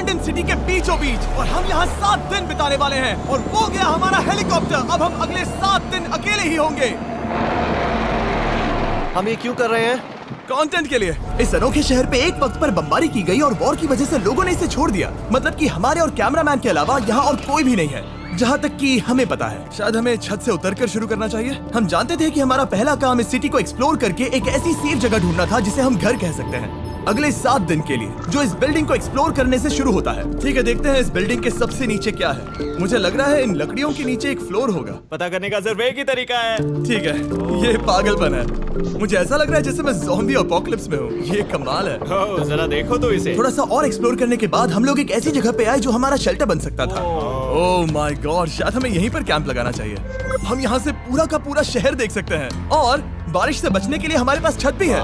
Abandon city के बीचों बीच, और हम यहाँ 7 दिन बिताने वाले हैं। और वो गया हमारा हेलीकॉप्टर। अब हम अगले 7 दिन अकेले ही होंगे। हम ये क्यों कर रहे हैं? कंटेंट के लिए। इस अनोखे शहर पे एक वक्त पर बमबारी की गई और वॉर की वजह से लोगों ने इसे छोड़ दिया। मतलब कि हमारे और कैमरामैन के अलावा यहाँ और कोई भी नहीं है, जहाँ तक कि हमें पता है। शायद हमें छत से उतरकर शुरू करना चाहिए। हम जानते थे कि हमारा पहला काम इस सिटी को एक्सप्लोर करके एक ऐसी सेफ जगह ढूंढना था जिसे हम घर कह सकते हैं, अगले 7 दिन के लिए, जो इस बिल्डिंग को एक्सप्लोर करने से शुरू होता है। ठीक है, देखते हैं इस बिल्डिंग के सबसे नीचे क्या है। मुझे लग रहा है इन लकड़ियों के नीचे एक फ्लोर होगा। पता करने का सिर्फ एक ही तरीका है। ठीक है, ये पागलपन है। मुझे ऐसा लग रहा है जैसे मैं ज़ॉम्बी अपोकलिप्स में हूँ। ये कमाल है। ओह, जरा देखो तो इसे। थोड़ा सा और एक्सप्लोर करने के बाद हम लोग एक ऐसी जगह पे आए जो हमारा शेल्टर बन सकता था। ओह माय गॉड, शायद हमें यहीं पर कैंप लगाना चाहिए। हम यहाँ से पूरा का पूरा शहर देख सकते हैं और बारिश से बचने के लिए हमारे पास छत भी है।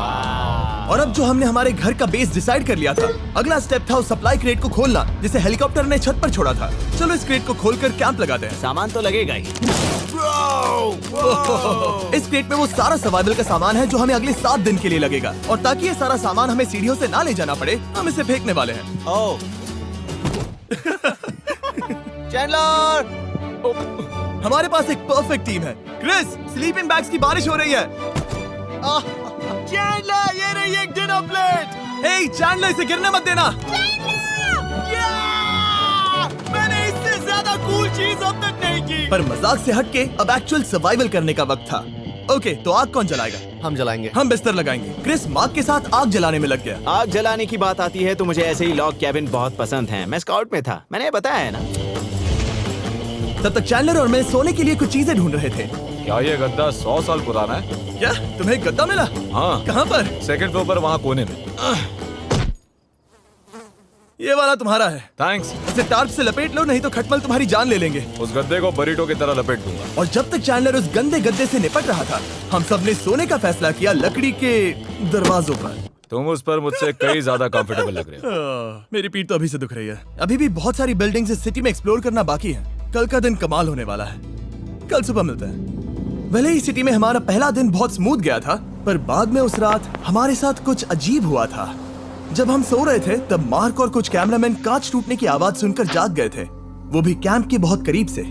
और अब जो हमने हमारे घर का बेस डिसाइड कर लिया था, अगला स्टेप था उस सप्लाई क्रेट को खोलना जिसे हेलीकॉप्टर ने छत पर छोड़ा था। चलो इस क्रेट को खोलकर कैंप लगाते हैं। सामान तो लगेगा ही। इस क्रेट में वो सारा सर्वाइवल का सामान है जो हमें अगले 7 दिन के लिए लगेगा। और ताकि ये सारा सामान हमें सीढ़ियों से ना ले जाना पड़े, हम इसे फेंकने वाले हैं। ओह, चैंडलर! हमारे पास एक परफेक्ट टीम है। क्रिस, स्लीपिंग बैग्स की बारिश हो रही है। चैंडलर, ये रही एक डिनर प्लेट। हे चैंडलर, इसे गिरने मत देना। मैंने इससे ज्यादा कूल चीज अब तक नहीं की। पर मजाक से हटके अब एक्चुअल सर्वाइवल करने का वक्त था। ओके, तो आग कौन जलाएगा? हम जलाएंगे। हम बिस्तर लगाएंगे। क्रिस मार्क के साथ आग जलाने में लग गया। आग जलाने की बात आती है तो मुझे ऐसे ही लॉग कैबिन बहुत पसंद हैं। मैं स्काउट में था, मैंने बताया है ना। तब तक चैंडलर और मैं सोने के लिए कुछ चीजें ढूंढ रहे थे। क्या ये गद्दा 100 साल पुराना है? क्या तुम्हें गद्दा मिला? हाँ। कहाँ पर? सेकंड फ्लोर पर, वहाँ कोने में। ये वाला तुम्हारा है। थैंक्स। इसे टार्प से लपेट लो, नहीं तो खटमल तुम्हारी जान ले लेंगे। उस गद्दे को बरीटो की तरह लपेट दूंगा। और जब तक चैंडलर उस गंदे गद्दे से निपट रहा था, हम सब ने सोने का फैसला किया लकड़ी के दरवाजों पर। तुम उस पर मुझसे कई ज्यादा कंफर्टेबल लग रहे हो। मेरी पीठ तो अभी से दुख रही है। अभी भी बहुत सारी बिल्डिंग्स इस सिटी में एक्सप्लोर करना बाकी है। कल का दिन कमाल होने वाला है। कल सुबह मिलते हैं। भले ही सिटी में हमारा पहला दिन बहुत स्मूथ गया था, पर बाद में उस रात हमारे साथ कुछ अजीब हुआ था। जब हम सो रहे थे तब मार्क और कुछ कैमरामैन कांच टूटने की आवाज सुनकर जाग गए थे, वो भी कैंप के बहुत करीब से,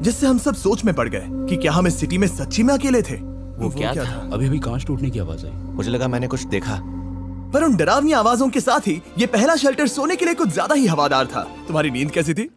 जिससे हम सब सोच में पड़ गए कि क्या हम इस सिटी में सच्ची में अकेले थे। वो क्या था? अभी भी कांच टूटने की आवाज आई। मुझे लगा मैंने कुछ देखा। पर उन डरावनी आवाजों के साथ ही ये पहला शेल्टर सोने के लिए कुछ ज्यादा ही हवादार था। तुम्हारी नींद कैसी थी?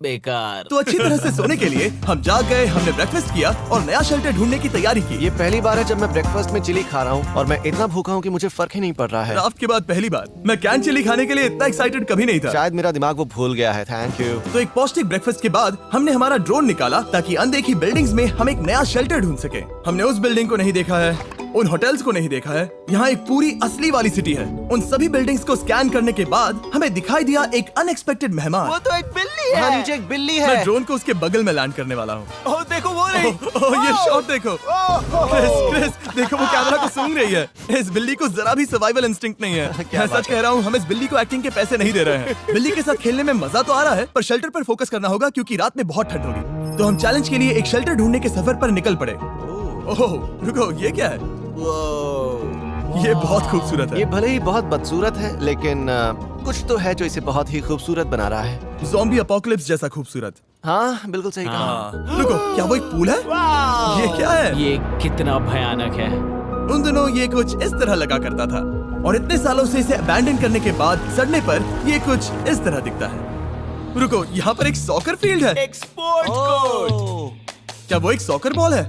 बेकार। तो अच्छी तरह से सोने के लिए हम जाग गए, हमने ब्रेकफास्ट किया और नया शेल्टर ढूंढने की तैयारी की। ये पहली बार है जब मैं ब्रेकफास्ट में चिली खा रहा हूँ और मैं इतना भूखा हूँ कि मुझे फर्क ही नहीं पड़ रहा है। रात के बाद पहली बार। मैं कैन चिली खाने के लिए इतना एक्साइटेड कभी नहीं था। शायद मेरा दिमाग वो भूल गया है। Thank you. तो एक पौष्टिक ब्रेकफास्ट के बाद हमने हमारा ड्रोन निकाला ताकि अनदेखी बिल्डिंग्स में हम एक नया शेल्टर ढूंढ सके। हमने उस बिल्डिंग को नहीं देखा है, उन होटल्स को नहीं देखा है। यहाँ एक पूरी असली वाली सिटी है। उन सभी बिल्डिंग्स को स्कैन करने के बाद हमें दिखाई दिया एक अनएक्सपेक्टेड मेहमान। वो तो एक बिल्ली वहाँ है। नीचे एक बिल्ली मैं है। ड्रोन को उसके बगल में लैंड करने वाला हूँ। ओह, देखो वो रही। ये शॉट देखो। क्रिस, देखो वो कैमरा को सूंघ रही है। इस बिल्ली को जरा भी सर्वाइवल इंस्टिंक्ट नहीं है। मैं सच कह रहा हूँ, हम इस बिल्ली को एक्टिंग के पैसे नहीं दे रहे हैं। बिल्ली के साथ खेलने में मजा तो आ रहा है, पर शेल्टर पर फोकस करना होगा क्योंकि रात में बहुत ठंड होगी। तो हम चैलेंज के लिए एक शेल्टर ढूंढने के सफर पर निकल पड़े। ओह रुको, ये क्या है? ये बहुत खूबसूरत ये है। भले ही बहुत बदसूरत है, लेकिन कुछ तो है जो इसे बहुत ही खूबसूरत बना रहा है। ज़ॉम्बी अपोकलिप्स जैसा खूबसूरत। हाँ, बिल्कुल सही कहा। हाँ। रुको, क्या वो एक पूल है? ये क्या है? ये कितना भयानक है। उन दिनों ये कुछ इस तरह लगा करता था और इतने सालों से इसे अबैंडन करने के बाद सड़ने पर ये कुछ इस तरह दिखता है। रुको, यहाँ पर एक सॉकर फील्ड है। एक स्पोर्ट्स कोर्ट। क्या वो एक सॉकर बॉल है?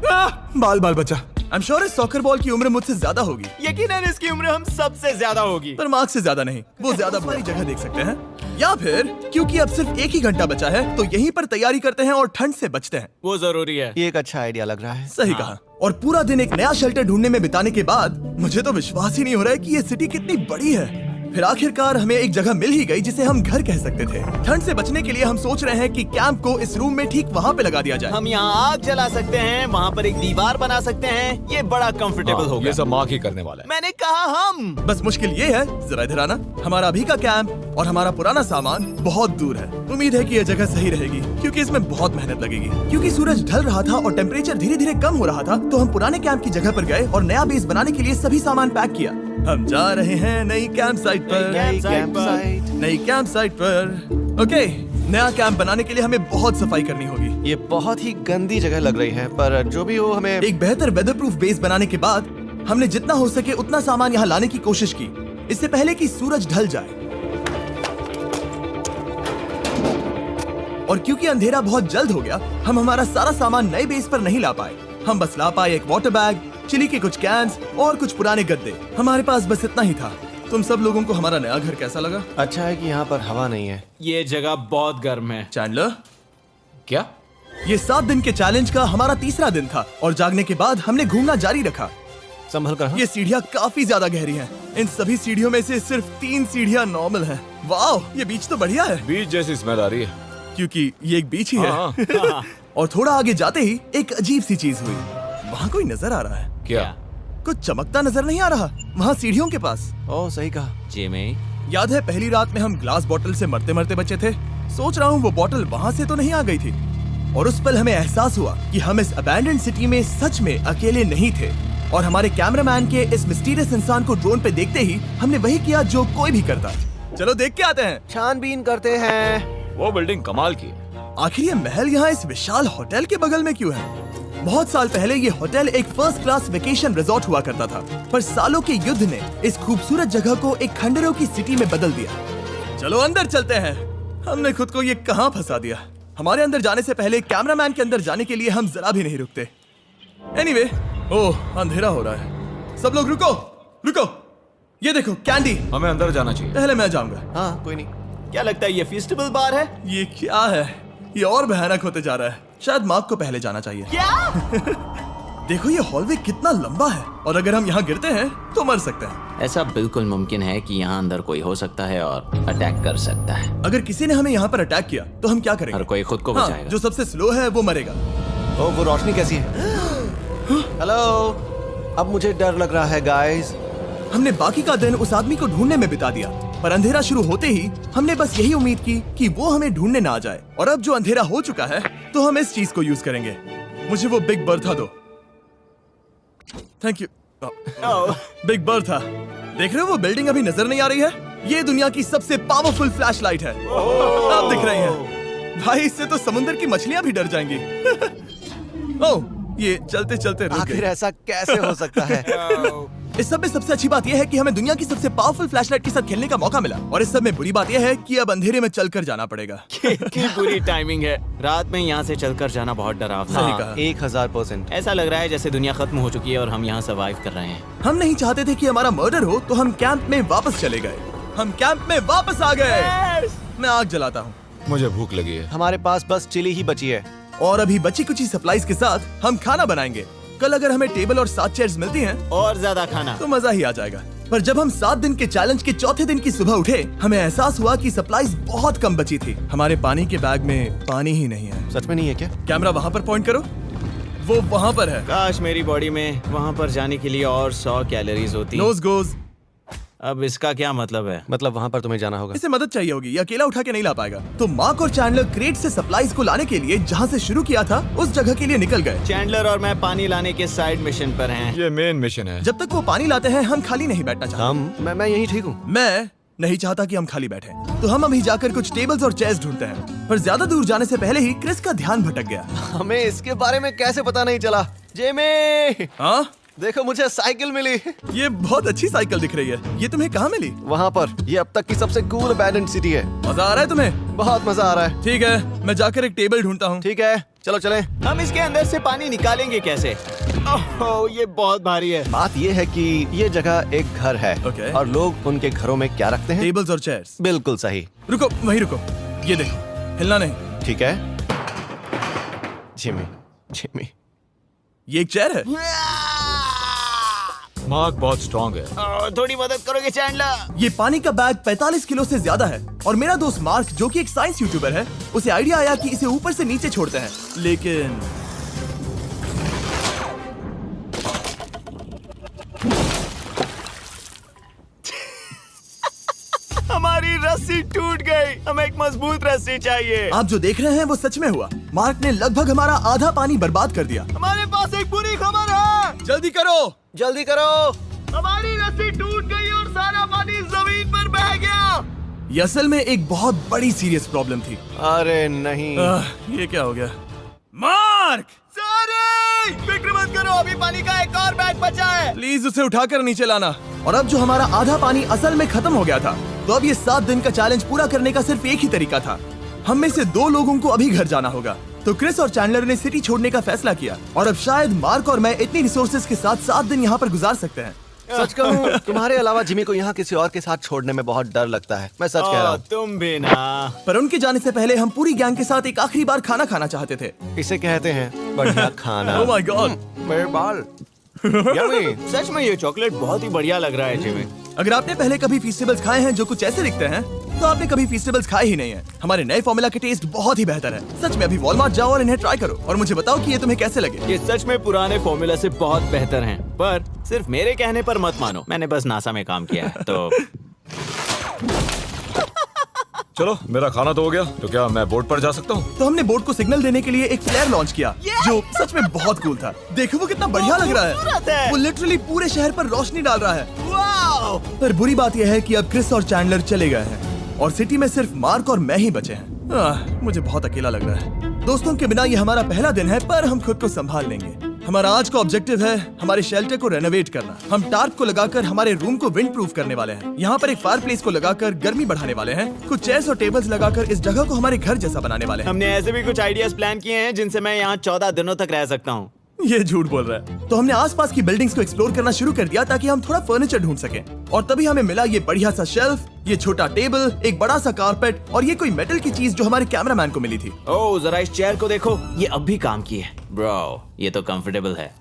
बाल बाल बचा। I'm sure इस सॉकर बॉल की उम्र मुझसे ज्यादा होगी, यकीनन इसकी उम्र हम सबसे ज्यादा होगी। पर मार्क से ज्यादा नहीं। वो ज्यादा बड़ी जगह देख सकते हैं, या फिर क्योंकि अब सिर्फ एक ही घंटा बचा है तो यहीं पर तैयारी करते हैं और ठंड से बचते हैं। वो जरूरी है। ये एक अच्छा आइडिया लग रहा है। सही कहा। और पूरा दिन एक नया शेल्टर ढूंढने में बिताने के बाद मुझे तो विश्वास ही नहीं हो रहा है कि ये सिटी कितनी बड़ी है। फिर आखिरकार हमें एक जगह मिल ही गई जिसे हम घर कह सकते थे। ठंड से बचने के लिए हम सोच रहे हैं कि कैंप को इस रूम में ठीक वहाँ पे लगा दिया जाए। हम यहाँ आग जला सकते हैं, वहाँ पर एक दीवार बना सकते हैं। ये बड़ा कंफर्टेबल हाँ, होगा। ये सब मार्क ही करने वाला है। मैंने कहा हम। बस मुश्किल ये है, जरा इधर आना, हमारा अभी का कैंप और हमारा पुराना सामान बहुत दूर है। उम्मीद है कि यह जगह सही रहेगी क्योंकि इसमें बहुत मेहनत लगेगी। क्योंकि सूरज ढल रहा था और टेम्परेचर धीरे धीरे कम हो रहा था, तो हम पुराने कैंप की जगह पर गए और नया बेस बनाने के लिए सभी सामान पैक किया। हम जा रहे हैं नई कैंप साइट पर। नई कैंप साइट। नई कैंप साइट पर। ओके, नया कैंप बनाने के लिए हमें बहुत सफाई करनी होगी। ये बहुत ही गंदी जगह लग रही है, पर जो भी हो हमें एक बेहतर वेदर प्रूफ बेस बनाने के बाद हमने जितना हो सके उतना सामान यहाँ लाने की कोशिश की, इससे पहले कि सूरज ढल जाए। और क्योंकि अंधेरा बहुत जल्द हो गया, हम हमारा सारा सामान नए बेस पर नहीं ला पाए। हम बस ला पाए एक वाटर बैग, चिली के कुछ कैंस और कुछ पुराने गद्दे। हमारे पास बस इतना ही था। तुम सब लोगों को हमारा नया घर कैसा लगा? अच्छा है कि यहाँ पर हवा नहीं है। ये जगह बहुत गर्म है। चैंडलर, क्या? ये 7 दिन के चैलेंज का हमारा तीसरा दिन था और जागने के बाद हमने घूमना जारी रखा। संभल कर हाँ? ये सीढ़ियाँ काफी ज्यादा गहरी हैं। इन सभी सीढ़ियों में से सिर्फ 3 सीढ़ियाँ नॉर्मल हैं। वाह, ये बीच तो बढ़िया है, बीच जैसी स्मेल आ रही है। क्योंकि ये एक बीच ही है। हाँ। और थोड़ा आगे जाते ही एक अजीब सी चीज हुई। वहाँ कोई नजर आ रहा है। क्या? कुछ चमकता नजर नहीं आ रहा वहाँ सीढ़ियों के पास। ओह सही कहा। जिमी, याद है पहली रात में हम ग्लास बॉटल से मरते मरते बचे थे? सोच रहा हूँ वो बॉटल वहाँ से तो नहीं आ गई थी। और उस पल हमें एहसास हुआ कि हम इस अबैंडन्ड सिटी में सच में अकेले नहीं थे। और हमारे कैमरामैन के इस मिस्टीरियस इंसान को ड्रोन पे देखते ही हमने वही किया जो कोई भी करता। चलो देख के आते हैं। छानबीन करते हैं। वो बिल्डिंग कमाल की है। आखिर ये महल यहाँ इस विशाल होटल के बगल में क्यों है? बहुत साल पहले ये होटल एक फर्स्ट क्लास वेकेशन रिजॉर्ट हुआ करता था, पर सालों के युद्ध ने इस खूबसूरत जगह को एक खंडरों की सिटी में बदल दिया। चलो अंदर चलते हैं। हमने खुद को ये कहाँ फंसा दिया। हमारे अंदर जाने से पहले कैमरामैन के अंदर जाने के लिए हम जरा भी नहीं रुकते। एनीवे, ओह अंधेरा हो रहा है। सब लोग रुको, रुको। ये देखो कैंडी। हमें अंदर जाना चाहिए। पहले मैं जाऊंगा। हाँ कोई नहीं। क्या लगता है ये फेस्टिवल बार है? ये क्या है? ये और भयानक होते जा रहा है। शायद मार्क को पहले जाना चाहिए। क्या? देखो ये हॉलवे कितना लंबा है और अगर हम यहाँ गिरते हैं तो मर सकते हैं। ऐसा बिल्कुल मुमकिन है कि यहाँ अंदर कोई हो सकता है और अटैक कर सकता है। अगर किसी ने हमें यहाँ पर अटैक किया तो हम क्या करेंगे? हर कोई खुद को हाँ, बचाएगा। जो सबसे स्लो है वो मरेगा। ओह वो रोशनी कैसी है? हेलो, अब मुझे डर लग रहा है गाइस। हमने बाकी का दिन उस आदमी को ढूंढने में बिता दिया, पर अंधेरा शुरू होते ही हमने बस यही उम्मीद की कि वो हमें ढूंढने ना आ जाए। और अब जो अंधेरा हो चुका है तो हम इस चीज को यूज करेंगे। मुझे वो बिग बर्था दो। Thank you. बिग बर्था, देख रहे हो वो बिल्डिंग अभी नजर नहीं आ रही है? ये दुनिया की सबसे पावरफुल फ्लैशलाइट है। आप दिख रही हैं। भाई इससे तो समुद्र की मछलियां भी डर जाएंगी। ओह, ये चलते चलते रुक आखिर गई। ऐसा कैसे हो सकता है? इस सब में सबसे अच्छी बात यह है कि हमें दुनिया की सबसे पावरफुल फ्लैशलाइट के साथ खेलने का मौका मिला। और इस सब में बुरी बात यह है कि अब अंधेरे में चलकर जाना पड़ेगा। कितनी बुरी टाइमिंग है। रात में यहाँ से चलकर जाना बहुत डरावना सही है। कहा। 1000%। ऐसा लग रहा है जैसे दुनिया खत्म हो चुकी है और हम यहाँ सर्वाइव कर रहे हैं। हम नहीं चाहते थे कि हमारा मर्डर हो, तो हम कैंप में वापस चले गए। हम कैंप में वापस आ गए। मैं आग जलाता हूँ मुझे भूख लगी है। हमारे पास बस चिली ही बची है। और अभी बची कुछ सप्लाईज के साथ हम खाना बनाएंगे। कल अगर हमें टेबल और 7 चेयर्स मिलती हैं और ज्यादा खाना तो मजा ही आ जाएगा। पर जब हम 7 दिन के चैलेंज के चौथे दिन की सुबह उठे, हमें एहसास हुआ कि सप्लाईज बहुत कम बची थी। हमारे पानी के बैग में पानी ही नहीं है। सच में नहीं है क्या? कैमरा वहाँ पर पॉइंट करो, वो वहाँ पर है। काश मेरी बॉडी में वहाँ पर जाने के लिए और 100 कैलोरीज होती। नोज गोज। अब इसका क्या मतलब है? मतलब वहाँ पर तुम्हें जाना होगा। इसे मदद चाहिए होगी, ये अकेला उठा के नहीं ला पाएगा। तो मार्क और चैंडलर क्रेट से सप्लाईज को लाने के लिए जहाँ से शुरू किया था उस जगह के लिए निकल गए। चैंडलर और मैं पानी लाने के साइड मिशन पर हैं। ये मेन मिशन है। जब तक वो पानी लाते हैं हम खाली नहीं बैठना चाहते। मैं यही ठीक हूँ। मैं नहीं चाहता कि हम खाली बैठे, तो हम अभी जाकर कुछ टेबल्स और चेयर्स ढूंढते हैं। पर ज्यादा दूर जाने से पहले ही क्रिस का ध्यान भटक गया। हमें इसके बारे में कैसे पता नहीं चला? जेमी, हाँ, देखो मुझे साइकिल मिली। ये बहुत अच्छी साइकिल दिख रही है। ये तुम्हें कहाँ मिली? वहाँ पर। ये अब तक की सबसे कूल अबैंडन्ड सिटी है। मजा आ रहा है तुम्हें? बहुत मजा आ रहा है। ठीक है, मैं जाकर एक टेबल ढूंढता हूँ। ठीक है चलो चलें। हम इसके अंदर से पानी निकालेंगे कैसे? ओह, ये बहुत भारी है। बात ये है कि ये जगह एक घर है। Okay. और लोग उनके घरों में क्या रखते हैं? टेबल्स और चेयर्स। बिल्कुल सही। रुको, वहीं रुको। ये देखो, हिलना नहीं। ठीक है जिमी, जिमी। ये एक चेयर है। मार्क बहुत स्ट्रांग है। थोड़ी मदद करोगे चैंडलर? ये पानी का बैग 45 किलो से ज्यादा है। और मेरा दोस्त मार्क, जो कि एक साइंस यूट्यूबर है, उसे आइडिया आया कि इसे ऊपर से नीचे छोड़ते हैं। लेकिन हमारी रस्सी टूट गई। हमें एक मजबूत रस्सी चाहिए। आप जो देख रहे हैं वो सच में हुआ। मार्क ने लगभग हमारा आधा पानी बर्बाद कर दिया। हमारे पास एक बुरी खबर है। जल्दी करो। जल्दी करो। हमारी रस्सी टूट गई। ये असल में एक बहुत बड़ी सीरियस प्रॉब्लम थी। अरे नहीं। ये क्या हो गया? मार्क! सॉरी! फिक्र मत करो, अभी पानी का एक और बैग बचा है। प्लीज उसे उठाकर नीचे लाना। और अब जो हमारा आधा पानी असल में खत्म हो गया था, तो अब ये 7 दिन का चैलेंज पूरा करने का सिर्फ एक ही तरीका था। हम में से 2 लोगों को अभी घर जाना होगा। तो क्रिस और चैंडलर ने सिटी छोड़ने का फैसला किया और अब शायद मार्क और मैं इतनी रिसोर्सेज के साथ 7 दिन यहाँ पर गुजार सकते हैं। सच कहूँ, तुम्हारे अलावा जिमी को यहाँ किसी और के साथ छोड़ने में बहुत डर लगता है। मैं सच कह रहा हूँ। तुम भी ना। पर उनके जाने से पहले हम पूरी गैंग के साथ एक आखिरी बार खाना खाना चाहते थे। इसे कहते हैं बढ़िया खाना। Oh my God! मेरे बाल। यम्मी। सच में ये चॉकलेट बहुत ही बढ़िया लग रहा है जिमी। अगर आपने पहले कभी फीस्टेबल्स खाए हैं जो कुछ ऐसे दिखते हैं, तो आपने कभी फीस्टेबल्स खाए ही नहीं है। हमारे नए फॉर्मूला के टेस्ट बहुत ही बेहतर है। सच में अभी वॉलमार्ट जाओ और इन्हें ट्राई करो और मुझे बताओ कि ये तुम्हें कैसे लगे। ये सच में पुराने फॉर्मूला से बहुत बेहतर हैं, पर सिर्फ मेरे कहने पर मत मानो। मैंने बस नासा में काम किया है तो। चलो मेरा खाना तो हो गया, तो क्या मैं बोट पर जा सकता हूँ? तो हमने बोट को सिग्नल देने के लिए एक फ्लेयर लॉन्च किया, जो सच में बहुत कूल था। देखो वो कितना बढ़िया लग रहा है। वो लिटरली पूरे शहर पर रोशनी डाल रहा है। वाओ! पर बुरी बात यह है कि अब क्रिस और चैंडलर चले गए हैं और सिटी में सिर्फ मार्क और मैं ही बचे हैं। मुझे बहुत अकेला लग रहा है। दोस्तों के बिना ये हमारा पहला दिन है, पर हम खुद को संभाल लेंगे। हमारा आज का ऑब्जेक्टिव है हमारे शेल्टर को रेनोवेट करना। हम टार्प को लगाकर हमारे रूम को विंड प्रूफ करने वाले हैं। यहाँ पर एक फायर प्लेस को लगाकर गर्मी बढ़ाने वाले हैं। कुछ चेयर्स और टेबल्स लगाकर इस जगह को हमारे घर जैसा बनाने वाले हैं। हमने ऐसे भी कुछ आइडियाज प्लान किए हैं जिनसे मैं यहाँ 14 दिनों तक रह सकता हूँ। ये झूठ बोल रहा है। तो हमने आसपास की बिल्डिंग्स को एक्सप्लोर करना शुरू कर दिया ताकि हम थोड़ा फर्नीचर ढूंढ सकें। और तभी हमें मिला ये बढ़िया सा शेल्फ, ये छोटा टेबल, एक बड़ा सा कारपेट और ये कोई मेटल की चीज जो हमारे कैमरामैन को मिली थी। ओह, जरा इस चेयर को देखो, ये अब भी काम की है। ब्रो, ये तो कंफर्टेबल है।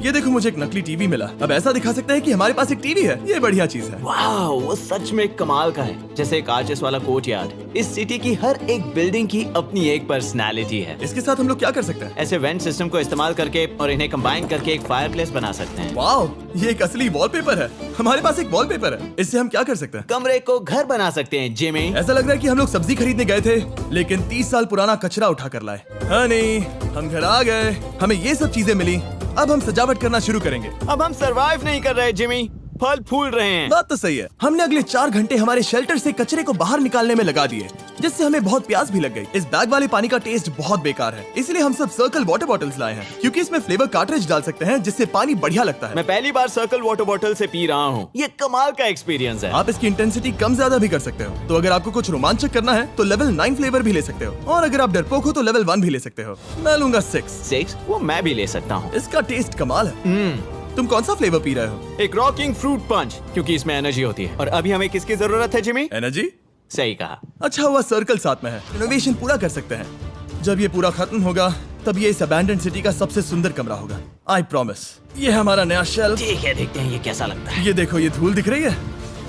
ये देखो, मुझे एक नकली टीवी मिला। अब ऐसा दिखा सकते हैं कि हमारे पास एक टीवी है। ये बढ़िया चीज है। वाह, वो सच में कमाल का है। जैसे एक आर्चेस वाला कोर्टयार्ड। इस सिटी की हर एक बिल्डिंग की अपनी एक पर्सनालिटी है। इसके साथ हम लोग क्या कर सकते हैं? ऐसे वेंट सिस्टम को इस्तेमाल करके और इन्हें कंबाइन करके एक फायरप्लेस बना सकते हैं। वाओ, ये एक असली वॉलपेपर है। हमारे पास एक वॉलपेपर है। इससे हम क्या कर सकते हैं? कमरे को घर बना सकते हैं जिमी। ऐसा लग रहा है कि हम लोग सब्जी खरीदने गए थे, लेकिन 30 साल पुराना कचरा उठा कर लाए। हाँ नहीं, हम घर आ गए, हमें ये सब चीजें मिली। अब हम सजावट करना शुरू करेंगे। अब हम सरवाइव नहीं कर रहे जिमी, फल फूल रहे हैं। बात तो सही है। हमने अगले 4 घंटे हमारे शेल्टर से कचरे को बाहर निकालने में लगा दिए, जिससे हमें बहुत प्यास भी लग गई। इस बैग वाले पानी का टेस्ट बहुत बेकार है, इसलिए हम सब सर्कल वाटर बॉटल्स लाए हैं, क्योंकि इसमें फ्लेवर कार्ट्रिज डाल सकते हैं, जिससे पानी बढ़िया लगता है। मैं पहली बार सर्कल वाटर बॉटल से पी रहा हूँ। ये कमाल का एक्सपीरियंस है। आप इसकी इंटेंसिटी कम ज्यादा भी कर सकते हो। तो अगर आपको कुछ रोमांचक करना है तो लेवल 9 फ्लेवर भी ले सकते हो, और अगर आप डरपोक हो तो लेवल 1 भी ले सकते हो। मैं लूंगा 6। वो मैं भी ले सकता हूँ। इसका टेस्ट कमाल है। तुम कौन सा फ्लेवर पी रहे हो? एक रॉकिंग फ्रूट पंच, क्योंकि इसमें एनर्जी होती है। और अभी हमें किसकी जरूरत है जिमी? एनर्जी? सही कहा। अच्छा हुआ सर्कल साथ में है। इनोवेशन पूरा कर सकते हैं। जब ये पूरा खत्म होगा तब ये इस अबैंडन्ड सिटी का सबसे सुंदर कमरा होगा। I promise. ये है हमारा नया शेल्फ। ठीक है, देखते हैं ये कैसा लगता है। ये देखो, ये धूल दिख रही है।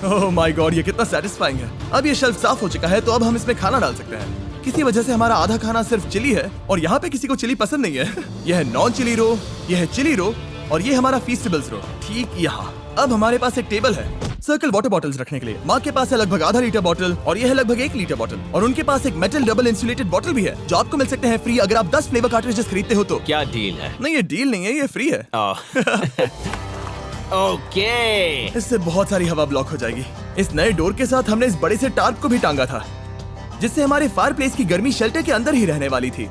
ओह माय गॉड, ये कितना सेटिस्फाइंग है। अब ये शेल्फ साफ हो चुका है, तो अब हम इसमें खाना डाल सकते हैं। किसी वजह से हमारा आधा खाना सिर्फ चिली है, और यहाँ पे किसी को चिली पसंद नहीं है। यह है नॉन चिली रो, यह है चिली रो, और ये हमारा फीस्टेबल्स रो ठीक यहाँ। अब हमारे पास एक टेबल है सर्कल वाटर बॉटल्स रखने के लिए। माँ के पास है लगभग आधा लीटर बॉटल, और ये है लगभग 1 लीटर बॉटल, और उनके पास एक मेटल डबल इंसुलेटेड बॉटल भी है, जो आपको मिल सकते हैं फ्री अगर आप 10 फ्लेवर कार्ट्रिजेस खरीदते हो तो। क्या डील है? नहीं, ये डील नहीं है, ये फ्री है। ओके। इससे बहुत सारी हवा ब्लॉक हो जाएगी। इस नए डोर के साथ हमने इस बड़े से टार्प को भी टांगा था, जिससे हमारे फायर प्लेस की गर्मी शेल्टर के अंदर ही रहने वाली थी।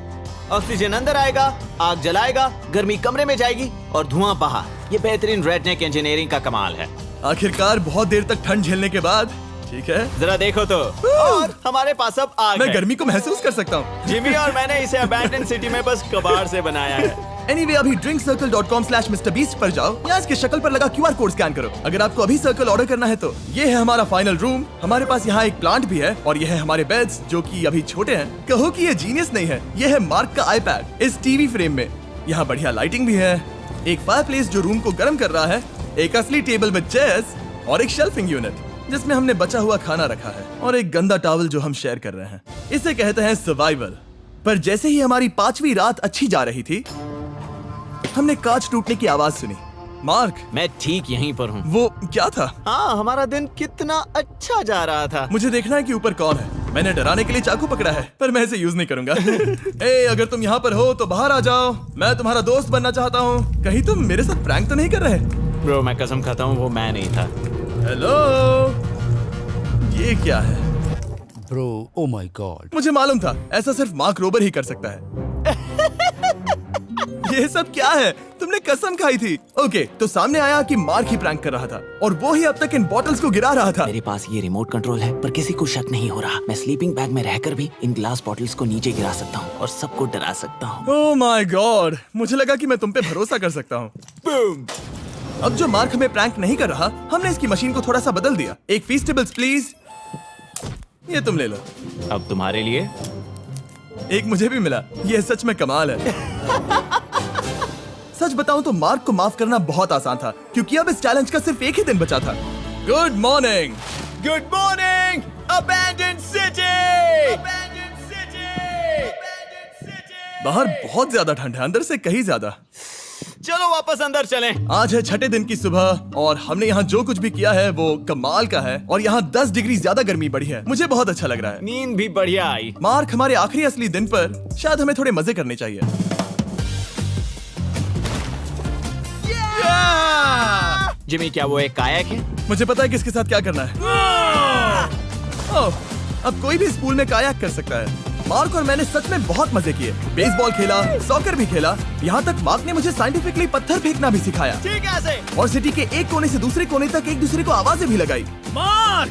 ऑक्सीजन अंदर आएगा, आग जलाएगा, गर्मी कमरे में जाएगी और धुआं बाहर। ये बेहतरीन रेडनेक इंजीनियरिंग का कमाल है। आखिरकार बहुत देर तक ठंड झेलने के बाद। ठीक है, जरा देखो तो। और हमारे पास अब आग मैं है। गर्मी को महसूस कर सकता हूँ। जिमी और मैंने इसे अबैंडन्ड सिटी में बस कबाड़ से बनाया है। Anyway, अभी drinkcircle.com/MrBeast पर जाओ या इसके शक्ल पर लगा QR कोड स्कैन करो। अगर आपको अभी सर्कल ऑर्डर करना है तो ये है हमारा फाइनल रूम। हमारे पास यहाँ एक प्लांट भी है, और ये है हमारे बेड्स, जो कि अभी छोटे हैं। कहो कि ये जीनियस नहीं है। ये है मार्क का आईपैड इस टीवी फ्रेम में। यहाँ बढ़िया लाइटिंग भी है, एक फायर प्लेस जो रूम को गर्म कर रहा है, एक असली टेबल विद चेयर्स, और एक शेल्फिंग यूनिट जिसमें हमने बचा हुआ खाना रखा है, और एक गंदा टॉवल जो हम शेयर कर रहे हैं। इसे कहते हैं सर्वाइवल। पर जैसे ही हमारी 5वीं रात अच्छी जा रही थी, हमने कांच टूटने की आवाज सुनी। मार्क, मैं ठीक यहीं पर हूँ। वो क्या था? हाँ, हमारा दिन कितना अच्छा जा रहा था। मुझे देखना है कि ऊपर कौन है। मैंने डराने के लिए चाकू पकड़ा है, पर मैं इसे यूज नहीं करूंगा। ए, अगर तुम यहाँ पर हो तो बाहर आ जाओ। मैं तुम्हारा दोस्त बनना चाहता हूँ। कहीं तुम मेरे साथ प्रैंक तो नहीं कर रहे? ब्रो, मैं कसम खाता हूँ वो मैं नहीं था। हेलो, ये क्या है? Bro, oh my God. मुझे मालूम था ऐसा सिर्फ मार्क रोबर ही कर सकता है। ये सब क्या है? तुमने कसम खाई थी। ओके, तो सामने आया कि मार्क ही प्रैंक कर रहा था और वो ही अब तक इन बॉटल्स को गिरा रहा था। मेरे पास ये रिमोट कंट्रोल है, पर किसी को शक नहीं हो रहा। मैं स्लीपिंग बैग में रहकर भी इन ग्लास बॉटल्स को नीचे गिरा सकता हूँ और सबको डरा सकता हूँ। ओह माय गॉड, मुझे लगा कि मैं तुम पे भरोसा कर सकता हूँ। अब जो मार्क हमें प्रैंक नहीं कर रहा, हमने इसकी मशीन को थोड़ा सा बदल दिया। एक फीस्टेबल्स प्लीज। ये तुम ले लो। अब तुम्हारे लिए एक मुझे भी मिला। ये सच में कमाल है। सच बताऊं तो मार्क को माफ करना बहुत आसान था, क्योंकि अब इस चैलेंज का सिर्फ एक ही दिन बचा था। Good morning. Good morning abandoned city. बाहर बहुत ज्यादा ठंड है, अंदर से कहीं ज्यादा। चलो वापस अंदर चलें। आज है छठे दिन की सुबह और हमने यहाँ जो कुछ भी किया है वो कमाल का है और यहाँ 10 डिग्री ज्यादा गर्मी बढ़ी है। मुझे बहुत अच्छा लग रहा है। नींद भी बढ़िया आई। मार्क, हमारे आखिरी असली दिन पर शायद हमें थोड़े मजे करने चाहिए। जिमी, क्या वो एक कायाक है? मुझे पता है किसके साथ क्या करना है। ओह, अब कोई भी इस पूल में कायाक कर सकता है। मार्क और मैंने सच में बहुत मजे किए। बेसबॉल खेला, सॉकर भी खेला, यहाँ तक मार्क ने मुझे साइंटिफिकली पत्थर फेंकना भी सिखाया। ठीक है से। और सिटी के एक कोने से दूसरे कोने तक एक दूसरे को आवाजें भी लगाई। मार्क,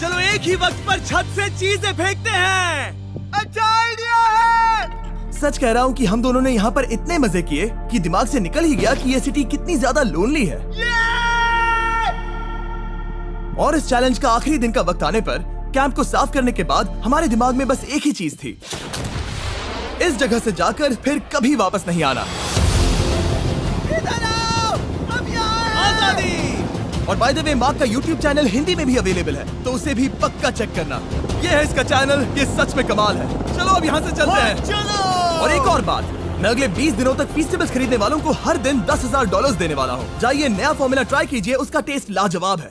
चलो एक ही वक्त पर छत से चीजें फेंकते हैं। अच्छा आइडिया है। सच कह रहा हूँ कि हम दोनों ने यहाँ पर इतने मजे किए कि दिमाग से निकल ही गया कि ये सिटी कितनी ज्यादा लोनली है। और इस चैलेंज का आखिरी दिन का वक्त आने पर कैंप को साफ करने के बाद हमारे दिमाग में बस एक ही चीज थी, इस जगह से जाकर फिर कभी वापस नहीं आना। आजादी। और बाय द वे, मार्क का YouTube चैनल हिंदी में भी अवेलेबल है, तो उसे भी पक्का चेक करना। ये है इसका चैनल, ये सच में कमाल है। चलो अब यहाँ से चलते हैं। चलो। और एक और बात, मैं अगले 20 दिनों तक फीस्टेबल्स खरीदने वालों को हर दिन $10,000 देने वाला हूँ। जाइए, नया फॉर्मूला ट्राई कीजिए, उसका टेस्ट लाजवाब है।